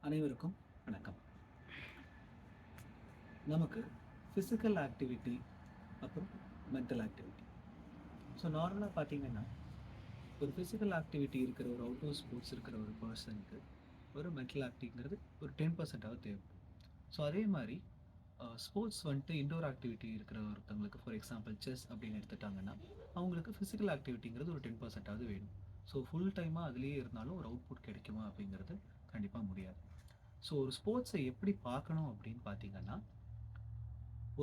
அனைவருக்கும் வணக்கம். நமக்கு ஃபிசிக்கல் ஆக்டிவிட்டி அப்புறம் மென்டல் ஆக்டிவிட்டி. ஸோ நார்மலாக பார்த்தீங்கன்னா, ஒரு ஃபிசிக்கல் ஆக்டிவிட்டி இருக்கிற ஒரு அவுட்டோர் ஸ்போர்ட்ஸ் இருக்கிற ஒரு பர்சனுக்கு ஒரு மென்டல் ஆக்டிங்கிறது ஒரு 10% தேவைப்படும். ஸோ அதே மாதிரி ஸ்போர்ட்ஸ் வந்துட்டு இன்டோர் ஆக்டிவிட்டி இருக்கிற ஒருத்தவங்களுக்கு, ஃபார் எக்ஸாம்பிள் செஸ் அப்படின்னு எடுத்துட்டாங்கன்னா, அவங்களுக்கு ஃபிசிக்கல் ஆக்டிவிட்டிங்கிறது ஒரு 10% வேணும். ஸோ ஃபுல் டைமாக அதுலேயே இருந்தாலும் ஒரு அவுட்புட் கிடைக்குமா அப்படிங்கிறது கண்டிப்பாக முடியாது. ஸோ ஒரு ஸ்போர்ட்ஸை எப்படி பார்க்கணும் அப்படின்னு பார்த்தீங்கன்னா,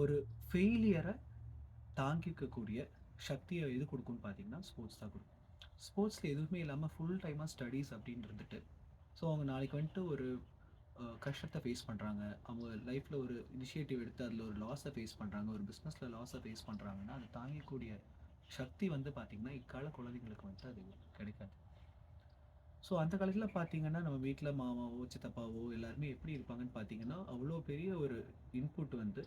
ஒரு ஃபெயிலியரை தாங்கிக்கக்கூடிய சக்தியை எது கொடுக்கும்னு பார்த்தீங்கன்னா, ஸ்போர்ட்ஸ் தான் கொடுக்கும். ஸ்போர்ட்ஸில் எதுவுமே இல்லாமல் ஃபுல் டைமாக ஸ்டடீஸ் அப்படின்னு இருந்துட்டு, ஸோ அவங்க நாளைக்கு வந்துட்டு ஒரு கஷ்டத்தை ஃபேஸ் பண்ணுறாங்க, அவங்க லைஃப்பில் ஒரு இனிஷியேட்டிவ் எடுத்து அதில் ஒரு லாஸை ஃபேஸ் பண்ணுறாங்க, ஒரு பிஸ்னஸில் லாஸை ஃபேஸ் பண்ணுறாங்கன்னா, அதை தாங்கக்கூடிய சக்தி வந்து பார்த்திங்கன்னா இக்கால குழந்தைங்களுக்கு வந்துட்டு அது கிடைக்காது. ஸோ அந்த காலத்தில் பார்த்தீங்கன்னா, நம்ம வீட்டில் மாமாவோ சித்தப்பாவோ எல்லாருமே எப்படி இருப்பாங்கன்னு பார்த்தீங்கன்னா, அவ்வளோ பெரிய ஒரு இன்புட் வந்து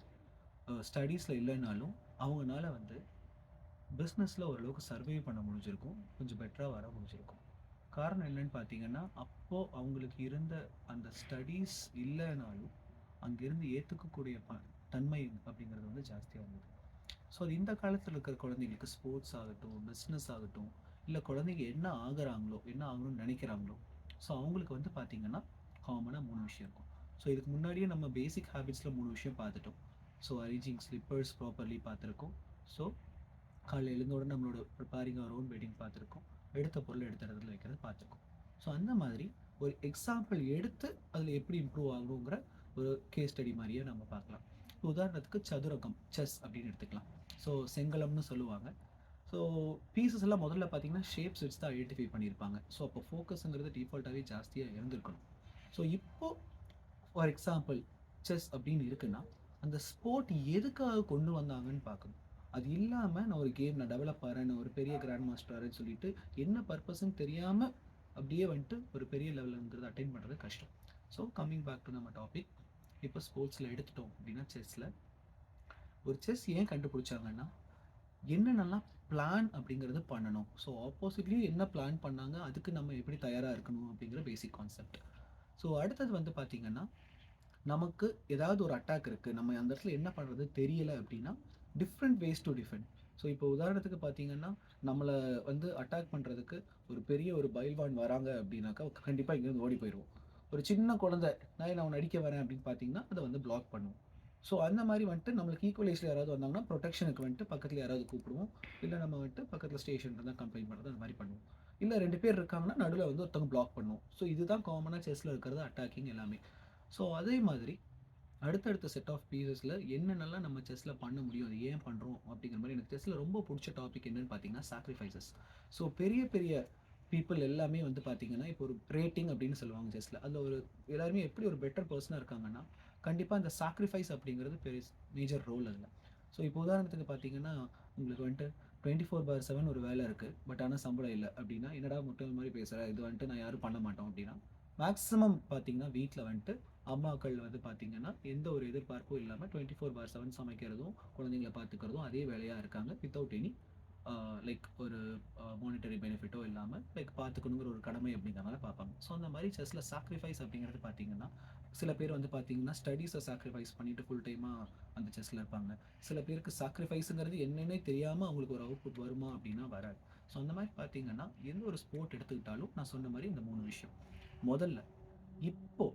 ஸ்டடீஸில் இல்லைனாலும் அவங்கனால வந்து பிஸ்னஸில் ஓரளவுக்கு சர்வே பண்ண முடிஞ்சிருக்கும், கொஞ்சம் பெட்டராக வர முடிஞ்சிருக்கும். காரணம் என்னன்னு பார்த்தீங்கன்னா, அப்போது அவங்களுக்கு இருந்த அந்த ஸ்டடீஸ் இல்லைனாலும் அங்கேருந்து ஏற்றுக்கக்கூடிய தன்மை அப்படிங்கிறது வந்து ஜாஸ்தியாக இருந்தது. ஸோ அது இந்த காலத்தில் இருக்கிற குழந்தைங்களுக்கு ஸ்போர்ட்ஸ் ஆகட்டும், பிஸ்னஸ் ஆகட்டும், இல்லை குழந்தைங்க என்ன ஆகுறாங்களோ, என்ன ஆகணும்னு நினைக்கிறாங்களோ, ஸோ அவங்களுக்கு வந்து பார்த்திங்கன்னா காமனாக 3 விஷயம் இருக்கும். ஸோ இதுக்கு முன்னாடியே நம்ம பேசிக் ஹேபிட்ஸில் 3 விஷயம் பார்த்துட்டோம். ஸோ அரேஞ்சிங் ஸ்லிப்பர்ஸ் ப்ராப்பர்லி பார்த்துருக்கோம். ஸோ காலையில் எழுந்த உடனே நம்மளோட ப்ரிப்பேரிங் அவர் ஓன் வெட்டிங் பார்த்துருக்கோம். எடுத்த பொருள் எடுத்த இடத்துல வைக்கிறது பார்த்துருக்கோம். ஸோ அந்த மாதிரி ஒரு எக்ஸாம்பிள் எடுத்து அதில் எப்படி இம்ப்ரூவ் ஆகணுங்கிற ஒரு கேஸ் ஸ்டடி மாதிரியே நம்ம பார்க்கலாம். உதாரணத்துக்கு சதுரகம், செஸ் அப்படின்னு எடுத்துக்கலாம். ஸோ செங்கலம்னு சொல்லுவாங்க. ஸோ பீசஸ் எல்லாம் முதல்ல பார்த்தீங்கன்னா ஷேப்ஸ் வச்சு தான் ஐடென்டிஃபை பண்ணியிருப்பாங்க. ஸோ அப்போ ஃபோக்கஸுங்கிறது டிஃபால்ட்டாகவே ஜாஸ்தியாக இருந்திருக்கணும். ஸோ இப்போது ஃபார் எக்ஸாம்பிள் செஸ் அப்படின்னு இருக்குன்னா, அந்த ஸ்போர்ட் எதுக்காக கொண்டு வந்தாங்கன்னு பார்க்கணும். அது இல்லாமல் நான் ஒரு கேம் நான் டெவலப் ஆகிறேன், நான் ஒரு பெரிய கிராண்ட் மாஸ்டர் ஆகிறேன்னு சொல்லிட்டு என்ன பர்பஸ்ன்னு தெரியாமல் அப்படியே வந்துட்டு ஒரு பெரிய லெவலுங்கிறது அட்டைன் பண்ணுறது கஷ்டம். ஸோ கம்மிங் பேக் டு நம்ம டாபிக், இப்போ ஸ்போர்ட்ஸில் எடுத்துட்டோம் அப்படின்னா, செஸ்ஸில் ஒரு செஸ் ஏன் கண்டுபிடிச்சாங்கன்னா, என்னென்னலாம் பிளான் அப்படிங்கிறது பண்ணணும். ஸோ ஆப்போசிட்லேயும் என்ன பிளான் பண்ணாங்க, அதுக்கு நம்ம எப்படி தயாராக இருக்கணும் அப்படிங்கிற பேசிக் கான்செப்ட். ஸோ அடுத்தது வந்து பார்த்திங்கன்னா, நமக்கு ஏதாவது ஒரு அட்டாக் இருக்குது, நம்ம அந்த இடத்துல என்ன பண்ணுறது தெரியலை அப்படின்னா, different ways to defend. So இப்போ உதாரணத்துக்கு பார்த்தீங்கன்னா, நம்மளை வந்து அட்டாக் பண்ணுறதுக்கு ஒரு பெரிய ஒரு பைல்வான் வராங்க அப்படின்னாக்கா கண்டிப்பாக இங்கேருந்து ஓடி போயிடுவோம். ஒரு சின்ன குழந்தை நான் அவனை அடிக்க வரேன் அப்படின்னு பார்த்தீங்கன்னா, அதை வந்து பிளாக் பண்ணுவோம். ஸோ அந்த மாதிரி வந்துட்டு நம்மளுக்கு ஈக்குவலைஸில் யாராவது வந்தாங்கன்னா ப்ரொடெக்ஷனுக்கு வந்துட்டு பக்கத்தில் யாராவது கூப்பிடுவோம். இல்லை நம்ம வந்துட்டு பக்கத்தில் ஸ்டேஷன் இருந்தால் கம்ப்ளைண்ட் பண்ணுறது அந்த மாதிரி பண்ணுவோம். இல்லை 2 பேர் இருக்காங்கன்னா நடுவில் வந்து ஒருத்தவங்க பிளாக் பண்ணுவோம். ஸோ இதுதான் காமனாக செஸ்ஸில் இருக்கிறது அட்டாக்கிங் எல்லாமே. ஸோ அதே மாதிரி அடுத்தடுத்த செட் ஆஃப் பீசஸில் என்னென்னலாம் நம்ம செஸ்ஸில் பண்ண முடியும், அது ஏன் பண்ணுறோம் அப்படிங்கிற மாதிரி. எனக்கு செஸ்ஸில் ரொம்ப பிடிச்ச டாபிக் என்னென்னு பார்த்தீங்கன்னா சாக்ரிஃபைசஸ். ஸோ பெரிய பெரிய பீப்புள் எல்லாமே வந்து பார்த்தீங்கன்னா, இப்போ ஒரு ரேட்டிங் அப்படின்னு சொல்லுவாங்க செஸ்ஸில். அதில் ஒரு எல்லாருமே எப்படி ஒரு பெட்டர் பர்சனாக இருக்காங்கன்னா, கண்டிப்பாக இந்த சாக்ரிஃபைஸ் அப்படிங்கிறது பெரிய மேஜர் ரோல் அதில். ஸோ இப்போ உதாரணத்துக்கு பார்த்தீங்கன்னா, உங்களுக்கு வந்துட்டு 24/7 ஒரு வேலை இருக்குது, பட் ஆனால் சம்பளம் இல்லை அப்படின்னா, என்னடா முட்டல் மாதிரி பேசுகிற, இது வந்துட்டு நான் யாரும் பண்ண மாட்டோம் அப்படின்னா, மேக்ஸிமம் பார்த்தீங்கன்னா வீட்டில் வந்துட்டு அம்மாக்கள் வந்து பார்த்தீங்கன்னா எந்த ஒரு எதிர்பார்ப்பும் இல்லாமல் 24/7 சமைக்கிறதும் குழந்தைங்களை பார்த்துக்கிறதும் அதே வேலையாக இருக்காங்க, வித்தவுட் எனி லைக் ஒரு மானிட்டரி பெனிஃபிட்டோ இல்லாமல் லைக் பார்த்துக்கணுங்கிற ஒரு கடமை அப்படிங்கிறனால பார்ப்பாங்க. ஸோ அந்த மாதிரி செஸ்ஸில் சாக்ரிஃபைஸ் அப்படிங்கிறது பார்த்தீங்கன்னா, சில பேர் வந்து பார்த்தீங்கன்னா ஸ்டடீஸை சாக்ரிஃபைஸ் பண்ணிவிட்டு ஃபுல் டைமாக அந்த செஸ்ஸில் இருப்பாங்க. சில பேருக்கு சாக்ரிஃபைஸுங்கிறது என்னன்னே தெரியாமல் அவங்களுக்கு ஒரு அவுட்புட் வருமா அப்படின்னா வராது. ஸோ அந்த மாதிரி பார்த்தீங்கன்னா, எந்த ஒரு ஸ்போர்ட் எடுத்துக்கிட்டாலும் நான் சொன்ன மாதிரி இந்த 3 விஷயம். முதல்ல இப்போ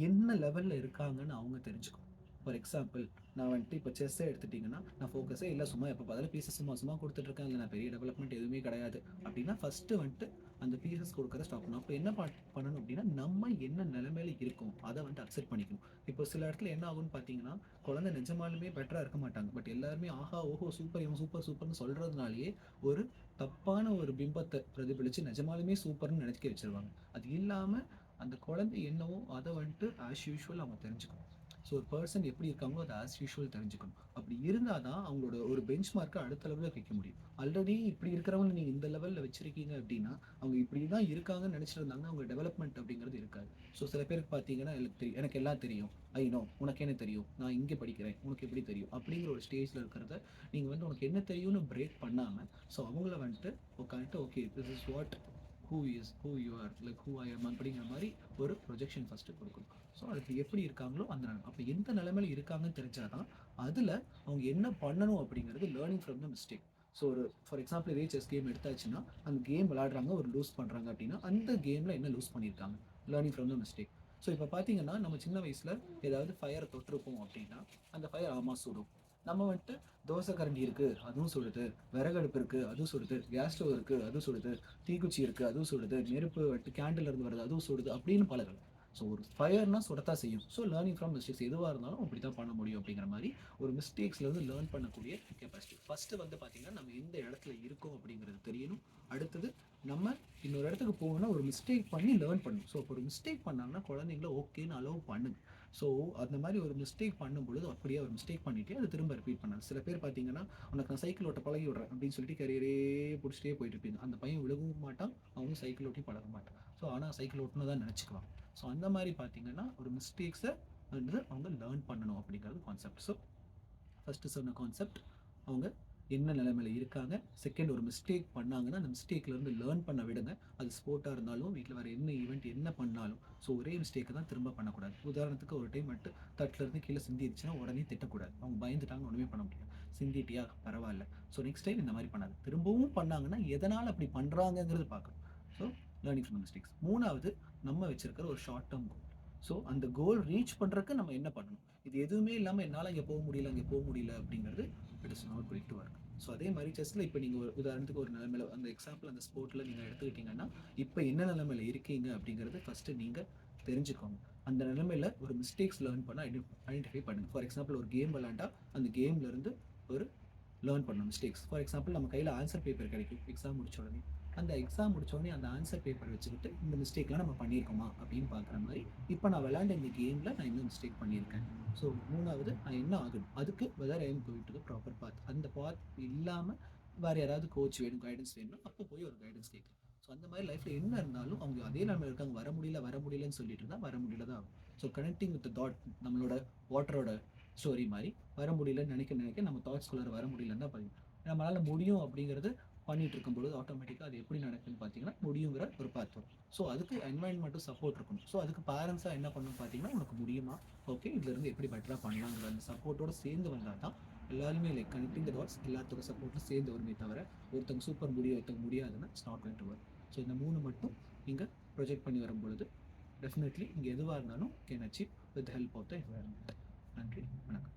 என்ன லெவலில் இருக்காங்கன்னு அவங்க தெரிஞ்சுக்கணும். ஃபார் எக்ஸாம்பிள், நான் வந்துட்டு இப்போ செஸ்ஸே எடுத்துட்டிங்கன்னா, நான் ஃபோக்கஸே இல்லை, சும்மா எப்போ பார்த்தாலும் பீசஸ் சும்மா சும்மா கொடுத்துட்ருக்கேன், இல்லை நான் பெரிய டெவலப்மெண்ட் எதுவுமே கிடையாது அப்படின்னா, ஃபஸ்ட்டு வந்துட்டு அந்த பீசஸ் கொடுக்குறத ஸ்டாப் பண்ணணும். அப்போ என்ன பண்ணணும் அப்படின்னா, நம்ம என்ன நிலைமையில இருக்கோம் அதை வந்துட்டு அக்செப்ட் பண்ணிக்கணும். இப்போ சில இடத்துல என்ன ஆகும்னு பார்த்தீங்கன்னா, குழந்தை நிஜமாலுமே பெட்டராக இருக்க மாட்டாங்க, பட் எல்லாருமே ஆஹா ஓஹோ சூப்பர், இவன் சூப்பர் சூப்பர்னு சொல்கிறதுனாலேயே ஒரு தப்பான ஒரு பிம்பத்தை பிரதிபலித்து நிஜமாலுமே சூப்பர்னு நினைக்க வச்சிருவாங்க. அது இல்லாமல் அந்த குழந்தை என்னவோ அதை வந்துட்டு ஆஸ் யூஷுவல் அவங்க தெரிஞ்சுக்கணும். ஸோ ஒரு பர்சன் எப்படி இருக்காங்களோ அதை ஆஸ் யூஷுவல் தெரிஞ்சுக்கணும். அப்படி இருந்தால் தான் அவங்களோட ஒரு பெஞ்ச் மார்க்கை அடுத்த லெவலில் வைக்க முடியும். ஆல்ரெடி இப்படி இருக்கிறவங்க நீங்கள் இந்த லெவலில் வச்சுருக்கீங்க அப்படின்னா, அவங்க இப்படி தான் இருக்காங்கன்னு நினச்சிட்டு இருந்தாங்கன்னா அவங்க டெவலப்மெண்ட் அப்படிங்கிறது இருக்காது. ஸோ சில பேருக்கு பார்த்தீங்கன்னா, எனக்கு எல்லாம் தெரியும், ஐநோ உனக்கு என்ன தெரியும், நான் இங்கே படிக்கிறேன், உனக்கு எப்படி தெரியும் அப்படிங்கிற ஒரு ஸ்டேஜில் இருக்கிறத நீங்கள் வந்து உனக்கு என்ன தெரியும்னு பிரேக் பண்ணாமல், ஸோ அவங்கள வந்துட்டு உட்காந்துட்டு okay this is what who you are, like who I am அப்படிங்கிற மாதிரி ஒரு ப்ரொஜெக்ஷன் ஃபஸ்ட்டு கொடுக்கணும். ஸோ அதுக்கு எப்படி இருக்காங்களோ அந்த நிலைமை, அப்போ எந்த நிலைமையில இருக்காங்கன்னு தெரிஞ்சாதான் அதில் அவங்க என்ன பண்ணணும் அப்படிங்கிறது learning from the mistake. So ஒரு ஃபார் எக்ஸாம்பிள் இதே செஸ் கேம் எடுத்தாச்சுன்னா, அந்த கேம் விளையாடுறாங்க, ஒரு லூஸ் பண்ணுறாங்க அப்படின்னா அந்த கேமில் என்ன லூஸ் பண்ணியிருக்காங்க, learning from the mistake. So இப்போ பார்த்தீங்கன்னா நம்ம சின்ன வயசில் ஏதாவது ஃபயரை தொட்டிருப்போம் அப்படின்னா அந்த ஃபயர் ஆமாம் சுடும். நம்ம வந்துட்டு தோசை கரண்டி இருக்குது அதுவும் சுடுது, விறகடுப்பு இருக்குது அதுவும் சுடுது, கேஸ் ஸ்டவ் இருக்குது அதுவும் சுடுது, தீக்குச்சி இருக்குது அதுவும் சுடுது, நெருப்பு வந்துட்டு கேண்டில் இருந்து வருது அதுவும் சுடுது அப்படின்னு பழகலாம். ஸோ ஒரு ஃபயர்னா சுடத்தான் செய்யும். ஸோ லேர்னிங் ஃப்ரம் மிஸ்டேக்ஸ் எதுவாக இருந்தாலும் அப்படி தான் பண்ண முடியும் அப்படிங்கிற மாதிரி ஒரு மிஸ்டேக்ஸ்லேருந்து லேர்ன் பண்ணக்கூடிய கெப்பாசிட்டி. ஃபஸ்ட்டு வந்து பார்த்திங்கன்னா நம்ம எந்த இடத்துல இருக்கோம் அப்படிங்கிறது தெரியணும். அடுத்தது நம்ம இன்னொரு இடத்துக்கு போகணும்னா ஒரு மிஸ்டேக் பண்ணி லேர்ன் பண்ணணும். ஸோ இப்போ ஒரு மிஸ்டேக் பண்ணாங்கன்னா குழந்தைங்கள ஓகேன்னு அலோவ் பண்ணுங்க. ஸோ அந்த மாதிரி ஒரு மிஸ்டேக் பண்ணும்பொழுது அப்படியே ஒரு மிஸ்டேக் பண்ணிவிட்டு அதை திரும்ப ரிப்பீட் பண்ணாது. சில பேர் பார்த்தீங்கன்னா உனக்கு நான் சைக்கிள் ஓட்ட பழகி விட்றேன் அப்படின்னு சொல்லிட்டு கரியரே பிடிச்சிட்டே போயிட்டு இருப்பீங்க. அந்த பையன் விழுகவும் மாட்டான், அவனும் சைக்கிள் ஓட்டி பழக மாட்டான். ஸோ ஆனால் சைக்கிள் ஓட்டணும் தான் நினச்சிக்குவான். ஸோ அந்த மாதிரி பார்த்தீங்கன்னா ஒரு மிஸ்டேக்ஸை வந்து அவங்க லேர்ன் பண்ணணும் அப்படிங்கிறது கான்செப்ட். ஸோ ஃபஸ்ட்டு சொன்ன கான்செப்ட் அவங்க என்ன நிலைமையில் இருக்காங்க. செகண்ட் ஒரு மிஸ்டேக் பண்ணாங்கன்னா அந்த மிஸ்டேக்லேருந்து லேர்ன் பண்ண விடுங்க. அது ஸ்போர்ட்டாக இருந்தாலும் வீட்டில் வேறு என்ன ஈவெண்ட் என்ன பண்ணாலும் ஸோ ஒரே மிஸ்டேக்கை தான் திரும்ப பண்ணக்கூடாது. உதாரணத்துக்கு ஒரு டைம் மட்டும் தட்டிலேருந்து கீழே சிந்திடுச்சுன்னா உடனே திட்டக்கூடாது. அவங்க பயந்துட்டாங்க, ஒன்றுமே பண்ண முடியாது. சிந்திட்டியா பரவாயில்ல, ஸோ நெக்ஸ்ட் டைம் இந்த மாதிரி பண்ணாது. திரும்பவும் பண்ணாங்கன்னா எதனால் அப்படி பண்ணுறாங்கங்கிறது பார்க்கணும். So learning from mistakes. மூணாவது நம்ம வச்சிருக்கிற ஒரு ஷார்ட் டேர்ம் கோல். ஸோ அந்த கோல் ரீச் பண்ணுறதுக்கு நம்ம என்ன பண்ணணும். இது எதுவுமே இல்லாமல் என்னால் இங்கே போக முடியல அப்படிங்கிறது it is not going to work. So அதே மாதிரி செஸ்ஸில் இப்போ நீங்கள் ஒரு உதாரணத்துக்கு ஒரு நிலைமையில அந்த எக்ஸாம்பிள் அந்த ஸ்போர்ட்டில் நீங்கள் எடுத்துக்கிட்டிங்கன்னா இப்போ என்ன நிலைமையில் இருக்கீங்க அப்படிங்கிறது ஃபஸ்ட்டு நீங்கள் தெரிஞ்சுக்கோங்க. அந்த நிலைமையில் ஒரு மிஸ்டேக்ஸ் லேர்ன் பண்ண ஐடென்டிஃபை பண்ணுங்கள். ஃபார் எக்ஸாம்பிள் ஒரு கேம் விளாண்டா அந்த கேம்லேருந்து ஒரு லேர்ன் பண்ணணும் மிஸ்டேக்ஸ். ஃபார் எக்ஸாம்பிள் நம்ம கையில் ஆன்சர் பேப்பர் கிடைக்கும் எக்ஸாம் முடிச்ச உடனே. அந்த எக்ஸாம் முடிச்சோடனே அந்த ஆன்சர் பேப்பர் வச்சுக்கிட்டு இந்த மிஸ்டேக்லாம் நம்ம பண்ணியிருக்கோமா அப்படின்னு பார்க்குற மாதிரி இப்போ நான் விளையாண்ட இந்த கேமில் நான் என்ன மிஸ்டேக் பண்ணியிருக்கேன். ஸோ மூணாவது நான் என்ன ஆகணும், அதுக்கு whether I am going to the proper path. அந்த பாத் இல்லாமல் வேறு யாராவது கோச் வேணும், கைடன்ஸ் வேணும்னா அப்போ போய் ஒரு கைடன்ஸ் கேட்கலாம். ஸோ அந்த மாதிரி லைஃப்பில் என்ன இருந்தாலும் அவங்க அதே நிலைமை இருக்காங்க, வர முடியலன்னு சொல்லிட்டு இருந்தால் வர முடியல தான் ஆகும். ஸோ கனெக்டிங் வித் தாட், நம்மளோட வாட்டரோட ஸ்டோரி மாதிரி வர முடியலன்னு நினைக்க நம்ம தாட்ஸ்குள்ளார வர முடியலன்னு தான் பாருங்க. நம்மளால் முடியும் அப்படிங்கிறது பண்ணிட்டு இருக்கும்பொழுது ஆட்டோமேட்டிக்காக அது எப்படி நடக்குதுன்னு பார்த்தீங்கன்னா முடியுங்கிற ஒரு பாத் வரும். ஸோ அதுக்கு என்வாயன்மெண்ட்டும் சப்போர்ட் இருக்கணும். ஸோ அதுக்கு பேரண்ட்ஸாக என்ன பண்ணணும் பார்த்தீங்கன்னா உனக்கு முடியுமா, ஓகே இதுலேருந்து எப்படி பெட்டராக பண்ணலாங்கிற அந்த சப்போர்ட்டோடு சேர்ந்து வந்தால் தான் எல்லாருமே லைக் கனெக்டிங் த டாட்ஸ் எல்லாத்தோட சப்போர்ட்டும் சேர்ந்து வருமே தவிர ஒருத்தங்க சூப்பர் முடியும் ஒருத்தங்க முடியாதுன்னா it's not going to work. So இந்த மூணு மட்டும் நீங்கள் ப்ரொஜெக்ட் பண்ணி வரும்பொழுது டெஃபினெட்லி இங்கே எதுவாக இருந்தாலும் can achieve with help of the environment. நன்றி, வணக்கம்.